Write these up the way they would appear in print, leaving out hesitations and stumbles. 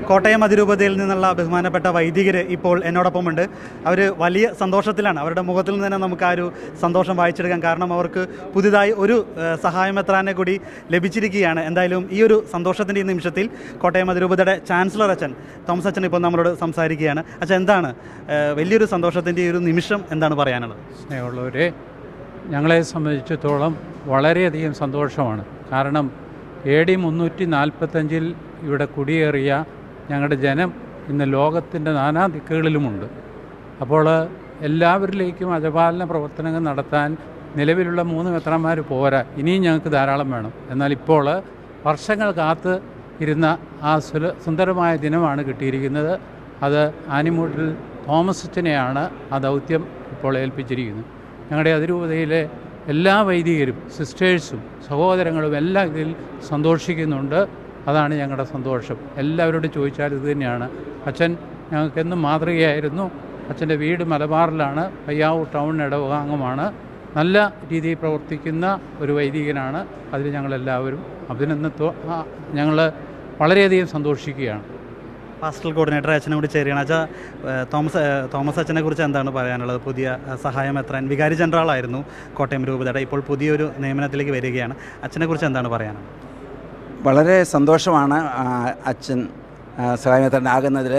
കോട്ടയം അതിരൂപതയിൽ നിന്നുള്ള ബഹുമാനപ്പെട്ട വൈദികർ ഇപ്പോൾ എന്നോടൊപ്പമുണ്ട്. അവർ വലിയ സന്തോഷത്തിലാണ്. അവരുടെ മുഖത്തിൽ നിന്ന് തന്നെ നമുക്ക് ആ ഒരു സന്തോഷം വായിച്ചെടുക്കാം. കാരണം അവർക്ക് പുതുതായി ഒരു സഹായമെത്രാനെ കൂടി ലഭിച്ചിരിക്കുകയാണ്. എന്തായാലും ഈ ഒരു സന്തോഷത്തിൻ്റെ ഈ നിമിഷത്തിൽ കോട്ടയം അതിരൂപതയുടെ ചാൻസലർ അച്ഛൻ തോമസ് അച്ഛൻ ഇപ്പോൾ നമ്മളോട് സംസാരിക്കുകയാണ്. അച്ഛൻ, എന്താണ് വലിയൊരു സന്തോഷത്തിൻ്റെ ഈ ഒരു നിമിഷം എന്താണ് പറയാനുള്ളത്? സ്നേഹമുള്ളവരെ, ഞങ്ങളെ സംബന്ധിച്ചിടത്തോളം വളരെയധികം സന്തോഷമാണ്. കാരണം AD 345 ഇവിടെ കുടിയേറിയ ഞങ്ങളുടെ ജനം ഇന്ന് ലോകത്തിൻ്റെ നാനാ ദിക്കുകളിലുമുണ്ട്. അപ്പോൾ എല്ലാവരിലേക്കും അജപാലന പ്രവർത്തനങ്ങൾ നടത്താൻ നിലവിലുള്ള 3 മെത്രാന്മാർ പോരാ, ഇനിയും ഞങ്ങൾക്ക് ധാരാളം വേണം. എന്നാൽ ഇപ്പോൾ വർഷങ്ങൾ കാത്ത് ഇരുന്ന ആ സുന്ദരമായ ദിനമാണ് കിട്ടിയിരിക്കുന്നത്. അത് ആനിമൂട്ടിൽ തോമസ് അച്ഛനെയാണ് ആ ദൗത്യം ഇപ്പോൾ ഏൽപ്പിച്ചിരിക്കുന്നത്. ഞങ്ങളുടെ അതിരൂപതയിലെ എല്ലാ വൈദികരും, സിസ്റ്റേഴ്സും, സഹോദരങ്ങളും എല്ലാം ഇതിൽ സന്തോഷിക്കുന്നുണ്ട്. അതാണ് ഞങ്ങളുടെ സന്തോഷം. എല്ലാവരോടും ചോദിച്ചാൽ ഇത് തന്നെയാണ്. അച്ഛൻ ഞങ്ങൾക്കെന്നും മാതൃകയായിരുന്നു. അച്ഛൻ്റെ വീട് മലബാറിലാണ്, പയ്യാവൂർ ടൗൺ ഇടവകാംഗമാണ്. നല്ല രീതിയിൽ പ്രവർത്തിക്കുന്ന ഒരു വൈദികനാണ്. അതിൽ ഞങ്ങളെല്ലാവരും ഞങ്ങൾ വളരെയധികം സന്തോഷിക്കുകയാണ്. പാസ്റ്റൽ കോർഡിനേറ്റർ അച്ഛനെ കൂടി ചേരുകയാണ്. അച്ഛാ, തോമസ് അച്ഛനെ കുറിച്ച് എന്താണ് പറയാനുള്ളത്? പുതിയ സഹായമെത്രാൻ വികാരി ജനറലായിരുന്നു കോട്ടയം രൂപതയുടെ, ഇപ്പോൾ പുതിയൊരു നിയമനത്തിലേക്ക് വരികയാണ്. അച്ഛനെ കുറിച്ച് എന്താണ് പറയാനുള്ളത്? വളരെ സന്തോഷമാണ് അച്ഛൻ സഹായമെത്രാനാകുന്നതിൽ.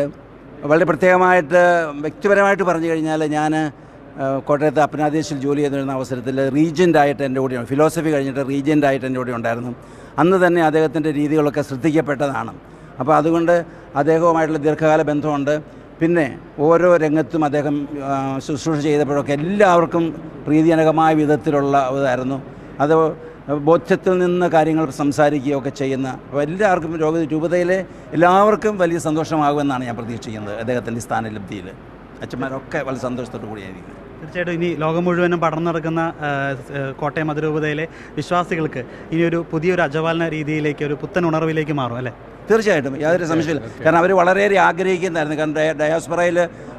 വളരെ പ്രത്യേകമായിട്ട് വ്യക്തിപരമായിട്ട് പറഞ്ഞു കഴിഞ്ഞാൽ, ഞാൻ കോട്ടയത്ത് അപ്നാദേശിൽ ജോലി ചെയ്തിരുന്ന അവസരത്തിൽ റീജൻ്റായിട്ട് എൻ്റെ കൂടെ, ഫിലോസഫി കഴിഞ്ഞിട്ട് റീജൻ്റായിട്ട് എൻ്റെ കൂടെ ഉണ്ടായിരുന്നു. അന്ന് തന്നെ അദ്ദേഹത്തിൻ്റെ രീതികളൊക്കെ ശ്രദ്ധിക്കപ്പെട്ടതാണ്. അപ്പോൾ അതുകൊണ്ട് അദ്ദേഹവുമായിട്ടുള്ള ദീർഘകാല ബന്ധമുണ്ട്. പിന്നെ ഓരോ രംഗത്തും അദ്ദേഹം ശുശ്രൂഷ ചെയ്തപ്പോഴൊക്കെ എല്ലാവർക്കും പ്രീതിജനകമായ വിധത്തിലുള്ള ഇതായിരുന്നു. അത് ബോധ്യത്തിൽ നിന്ന് കാര്യങ്ങൾ സംസാരിക്കുകയൊക്കെ ചെയ്യുന്ന, അപ്പോൾ എല്ലാവർക്കും രൂപതയിലെ എല്ലാവർക്കും വലിയ സന്തോഷമാകുമെന്നാണ് ഞാൻ പ്രതീക്ഷിക്കുന്നത്. അദ്ദേഹത്തിൻ്റെ സ്ഥാനലബ്ധിയിൽ അച്ഛന്മാരൊക്കെ വളരെ സന്തോഷത്തോടു കൂടിയായിരിക്കും. തീർച്ചയായിട്ടും ഇനി ലോകം മുഴുവനും പടർന്നു നടക്കുന്ന കോട്ടയം അതിരൂപതയിലെ വിശ്വാസികൾക്ക് ഇനിയൊരു പുതിയൊരു അജപാലന രീതിയിലേക്ക്, ഒരു പുത്തൻ ഉണർവിലേക്ക് മാറും അല്ലേ? തീർച്ചയായിട്ടും, യാതൊരു സംശയമില്ല. കാരണം അവർ വളരെയേറെ ആഗ്രഹിക്കുന്നതായിരുന്നു. കാരണം ഡയാസ്പറയിൽ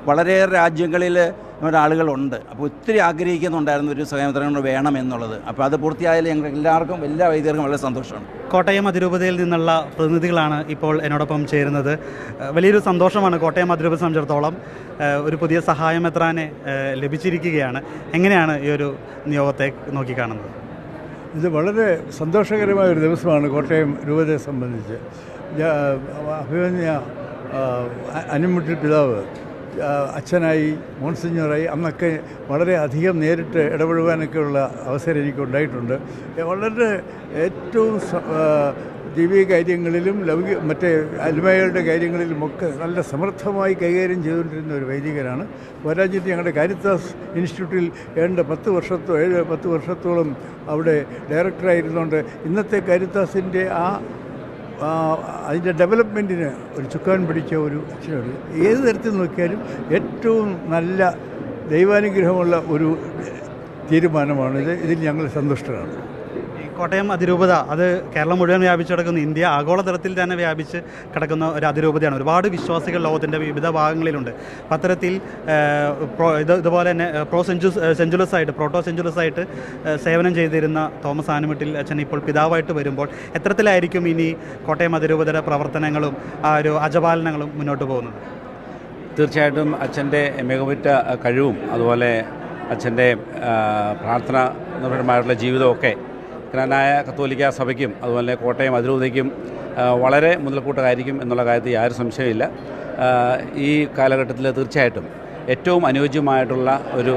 വളരെയേറെ രാജ്യങ്ങളിൽ നമ്മുടെ ആളുകളുണ്ട്. അപ്പോൾ ഒത്തിരി ആഗ്രഹിക്കുന്നുണ്ടായിരുന്നു ഒരു സഹായമെത്രാൻ വേണം എന്നുള്ളത്. അപ്പോൾ അത് പൂർത്തിയായാലും ഞങ്ങൾ എല്ലാവർക്കും, എല്ലാ വൈദികർക്കും വളരെ സന്തോഷമാണ്. കോട്ടയം അതിരൂപതയിൽ നിന്നുള്ള പ്രതിനിധികളാണ് ഇപ്പോൾ എന്നോടൊപ്പം ചേരുന്നത്. വലിയൊരു സന്തോഷമാണ് കോട്ടയം അതിരൂപത സംബന്ധിച്ചിടത്തോളം. ഒരു പുതിയ സഹായമെത്രാനെ ലഭിച്ചിരിക്കുകയാണ്. എങ്ങനെയാണ് ഈ ഒരു നിയോഗത്തെ നോക്കിക്കാണുന്നത്? ഇത് വളരെ സന്തോഷകരമായൊരു ദിവസമാണ് കോട്ടയം രൂപതയെ സംബന്ധിച്ച്. അഭിമന്യ അനിമുട്ടിൽ പിതാവ് അച്ഛനായി, മോൺസിഞ്ഞറായി അന്നൊക്കെ വളരെ അധികം നേരിട്ട് ഇടപെടുവാനൊക്കെയുള്ള അവസരം എനിക്കുണ്ടായിട്ടുണ്ട്. വളരെ ഏറ്റവും ദൈവിക കാര്യങ്ങളിലും മറ്റേ അൽമയുടെ കാര്യങ്ങളിലുമൊക്കെ നല്ല സമർത്ഥമായി കൈകാര്യം ചെയ്തുകൊണ്ടിരുന്ന ഒരു വൈദികനാണ്. പോരാഞ്ഞിട്ട് ഞങ്ങളുടെ കാരിത്താസ് ഇൻസ്റ്റിറ്റ്യൂട്ടിൽ 10 വർഷത്തോളം അവിടെ ഡയറക്ടറായിരുന്നുകൊണ്ട് ഇന്നത്തെ കാരിത്താസിൻ്റെ അതിൻ്റെ ഡെവലപ്മെൻറ്റിന് ഒരു ചുക്കാൻ പിടിച്ച ഒരു അച്ഛനാണ്. ഏത് തരത്തിൽ നോക്കിയാലും ഏറ്റവും നല്ല ദൈവാനുഗ്രഹമുള്ള ഒരു തീരുമാനമാണിത്. ഇതിൽ ഞങ്ങൾ സന്തുഷ്ടരാണ്. കോട്ടയം അതിരൂപത അത് കേരളം മുഴുവൻ വ്യാപിച്ചു കിടക്കുന്ന, ഇന്ത്യ ആഗോളതലത്തിൽ തന്നെ വ്യാപിച്ച് കിടക്കുന്ന ഒരു അതിരൂപതയാണ്. ഒരുപാട് വിശ്വാസികൾ ലോകത്തിൻ്റെ വിവിധ ഭാഗങ്ങളിലുണ്ട്. പത്രത്തിൽ ഇതുപോലെ തന്നെ പ്രോട്ടോ സെഞ്ചുലസായിട്ട് സേവനം ചെയ്തിരുന്ന തോമസ് ആനിമുട്ടിൽ അച്ഛൻ ഇപ്പോൾ പിതാവായിട്ട് വരുമ്പോൾ എത്തരത്തിലായിരിക്കും ഇനി കോട്ടയം അതിരൂപതയുടെ പ്രവർത്തനങ്ങളും ആ ഒരു അജപാലനങ്ങളും മുന്നോട്ട് പോകുന്നത്? തീർച്ചയായിട്ടും അച്ഛൻ്റെ മികവുറ്റ കഴിവും അതുപോലെ അച്ഛൻ്റെ പ്രാർത്ഥനാപരമായിട്ടുള്ള ജീവിതമൊക്കെ ജ്ഞാനായ കത്തോലിക്ക സഭയ്ക്കും അതുപോലെ കോട്ടയം അതിരൂപതയ്ക്കും വളരെ മുതൽക്കൂട്ടായിരിക്കും എന്നുള്ള കാര്യത്തിൽ യാതൊരു സംശയമില്ല. ഈ കാലഘട്ടത്തിൽ തീർച്ചയായിട്ടും ഏറ്റവും അനുയോജ്യമായിട്ടുള്ള ഒരു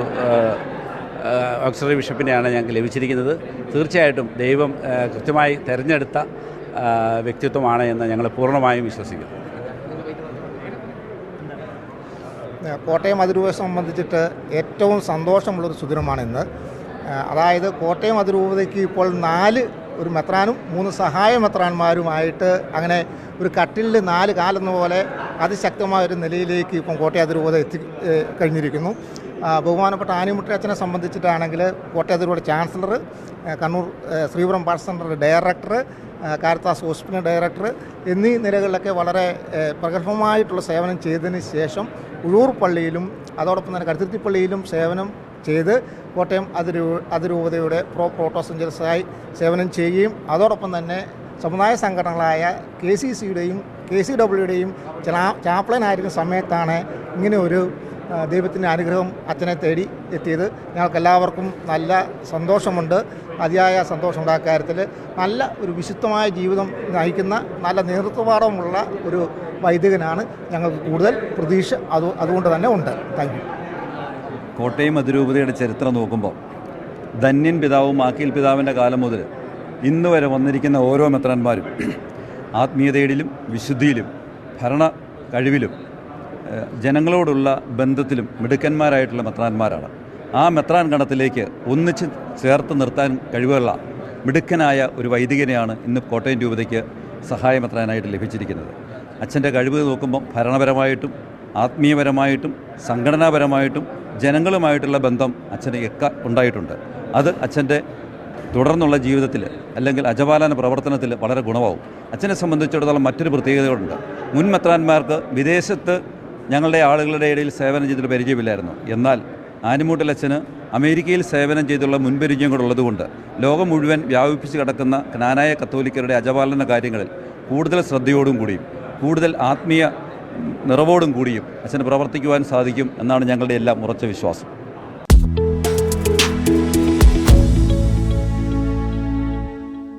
ഓക്സിലറി ബിഷപ്പിനെയാണ് ഞങ്ങൾക്ക് ലഭിച്ചിരിക്കുന്നത്. തീർച്ചയായിട്ടും ദൈവം കൃത്യമായി തിരഞ്ഞെടുത്ത വ്യക്തിത്വമാണ് എന്ന് ഞങ്ങൾ പൂർണ്ണമായും വിശ്വസിക്കുന്നു. കോട്ടയം അതിരൂപതയെ സംബന്ധിച്ചിട്ട് ഏറ്റവും സന്തോഷമുള്ളൊരു സുദിനമാണിന്ന്. അതായത് കോട്ടയം അതിരൂപതയ്ക്ക് ഇപ്പോൾ 4 ഒരു മെത്രാനും 3 സഹായ മെത്രാന്മാരുമായിട്ട് അങ്ങനെ ഒരു കട്ടിലിൽ 4 കാലെന്ന പോലെ അതിശക്തമായൊരു നിലയിലേക്ക് ഇപ്പം കോട്ടയം അതിരൂപത കഴിഞ്ഞിരിക്കുന്നു. ബഹുമാനപ്പെട്ട ആനിമുട്ടി അച്ഛനെ സംബന്ധിച്ചിട്ടാണെങ്കിൽ കോട്ടയം അതിരൂപത chancellor, Kannur Sreepuram parse centre director, Caritas hospital director എന്നീ നിലകളിലൊക്കെ വളരെ പ്രഗത്ഭമായിട്ടുള്ള സേവനം ചെയ്തതിന് ശേഷം ഉഴൂർ പള്ളിയിലും അതോടൊപ്പം തന്നെ കടുത്തുരുത്തി പള്ളിയിലും സേവനം ചെയ്ത് കോട്ടയം അതിരൂപതയുടെ പ്രോട്ടോ സെഞ്ചുറസായി സേവനം ചെയ്യുകയും അതോടൊപ്പം തന്നെ സമുദായ സംഘടനകളായ KCCയുടെയും KCWയുടെയും ചാപ്ലനായിരിക്കുന്ന സമയത്താണ് ഇങ്ങനെ ഒരു ദൈവത്തിൻ്റെ അനുഗ്രഹം അച്ഛനെ തേടി എത്തിയത്. ഞങ്ങൾക്കെല്ലാവർക്കും നല്ല സന്തോഷമുണ്ട്. അതിയായ സന്തോഷമുണ്ട്. ആ കാര്യത്തിൽ നല്ല ഒരു വിശുദ്ധമായ ജീവിതം നയിക്കുന്ന നല്ല നേതൃത്വപാഠമുള്ള ഒരു വൈദികനാണ്. ഞങ്ങൾക്ക് കൂടുതൽ പ്രതീക്ഷ അതുകൊണ്ട് തന്നെ ഉണ്ട്. Thank you. കോട്ടയം അതിരൂപതയുടെ ചരിത്രം നോക്കുമ്പോൾ ധന്യൻ പിതാവും ആക്കീൽ പിതാവിൻ്റെ കാലം മുതൽ ഇന്ന് വരെ വന്നിരിക്കുന്ന ഓരോ മെത്രാന്മാരും ആത്മീയതയിലും വിശുദ്ധിയിലും ഭരണ കഴിവിലും ജനങ്ങളോടുള്ള ബന്ധത്തിലും മിടുക്കന്മാരായിട്ടുള്ള മെത്രാന്മാരാണ്. ആ മെത്രാൻ ഗണത്തിലേക്ക് ഒന്നിച്ച് ചേർത്ത് നിർത്താൻ കഴിവുള്ള മിടുക്കനായ ഒരു വൈദികനെയാണ് ഇന്ന് കോട്ടയം രൂപതയ്ക്ക് സഹായ മെത്രാനായിട്ട് ലഭിച്ചിരിക്കുന്നത്. അച്ഛൻ്റെ കഴിവ് നോക്കുമ്പം ഭരണപരമായിട്ടും ആത്മീയപരമായിട്ടും സംഘടനാപരമായിട്ടും ജനങ്ങളുമായിട്ടുള്ള ബന്ധം അച്ഛന് ഉണ്ടായിട്ടുണ്ട്. അത് അച്ഛൻ്റെ തുടർന്നുള്ള ജീവിതത്തിൽ അല്ലെങ്കിൽ അജപാലന പ്രവർത്തനത്തിൽ വളരെ ഗുണമാവും. അച്ഛനെ സംബന്ധിച്ചിടത്തോളം മറ്റൊരു പ്രത്യേകതകളുണ്ട്. മുൻ മെത്രാന്മാർക്ക് വിദേശത്ത് ഞങ്ങളുടെ ആളുകളുടെ ഇടയിൽ സേവനം ചെയ്തിട്ട് പരിചയമില്ലായിരുന്നു. എന്നാൽ ആനിമൂട്ടിലച്ഛന് അമേരിക്കയിൽ സേവനം ചെയ്തുള്ള മുൻപരിചയം കൂടെ ഉള്ളതുകൊണ്ട് ലോകം മുഴുവൻ വ്യാപിപ്പിച്ച് കിടക്കുന്ന ജ്ഞാനായ കത്തോലിക്കരുടെ അജപാലന കാര്യങ്ങളിൽ കൂടുതൽ ശ്രദ്ധയോടും കൂടിയും കൂടുതൽ ആത്മീയ നിറവോടും കൂടിയും അച്ഛന് പ്രവർത്തിക്കുവാൻ സാധിക്കും എന്നാണ് ഞങ്ങളുടെ എല്ലാം ഉറച്ച വിശ്വാസം.